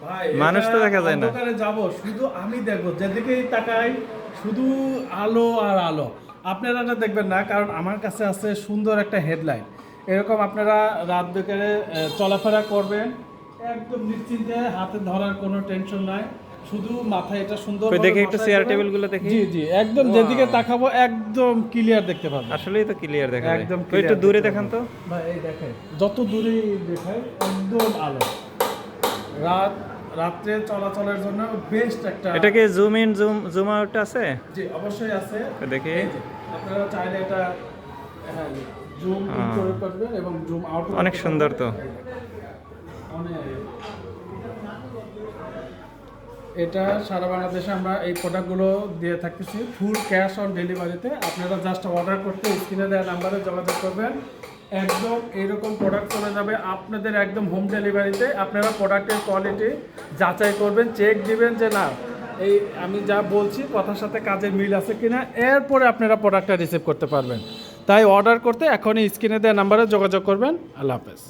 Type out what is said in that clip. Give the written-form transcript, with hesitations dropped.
ভাই মানুষ তো দেখা যায় না। অন্ধকারে যাব শুধু আমি দেখবো, যেদিকেই তাকাই শুধু আলো আর আলো। আপনারা এটা দেখবেন না, কারণ আমার কাছে আছে সুন্দর একটা হেডলাইট। এরকম আপনারা রাত বেকারে চলাফেরা করবেন একদম নিশ্চিন্তে, হাতে ধরার কোনো টেনশন নাই। শুধু মাথায় এটা সুন্দর কই দেখি একটু চেয়ার টেবিল গুলো দেখি। জি জি, একদম Wow! যেদিকে তাকাবো একদম ক্লিয়ার দেখতে পাবেন। আসলেই তো ক্লিয়ার দেখা যায়। একদম কই একটু clear দূরে দেখতে দেখান তো। পাবেন। ভাই এই দেখেন, যত দূরে দেখায় একদম আলো। রাত্রে চলাচলের জন্য বেস্ট একটা। এটা কি জুম ইন জুম আউট আছে? জি অবশ্যই আছে। তো দেখি। এই যে, আপনারা চাইলে এটা হ্যাঁ জুম ইন করে পারবেন এবং জুম আউট অনেক সুন্দর তো। অনেক। এটা সারা বাংলাদেশে আমরা এই প্রোডাক্টগুলো দিয়ে থাকতেছি ফুল ক্যাশ অন ডেলিভারিতে। আপনারা জাস্ট অর্ডার করতে স্ক্রিনে দেওয়া নাম্বারে যোগাযোগ করবেন, একদম এইরকম প্রোডাক্ট চলে যাবে আপনাদের একদম হোম ডেলিভারিতে। আপনারা প্রোডাক্টের কোয়ালিটি যাচাই করবেন, চেক দিবেন যে না এই আমি যা বলছি কথার সাথে কাজের মিল আছে কিনা, এরপরে আপনারা প্রোডাক্টটা রিসিভ করতে পারবেন। তাই অর্ডার করতে এখনই স্ক্রিনে দেওয়া নাম্বারে যোগাযোগ করবেন। আল্লাহ হাফেজ।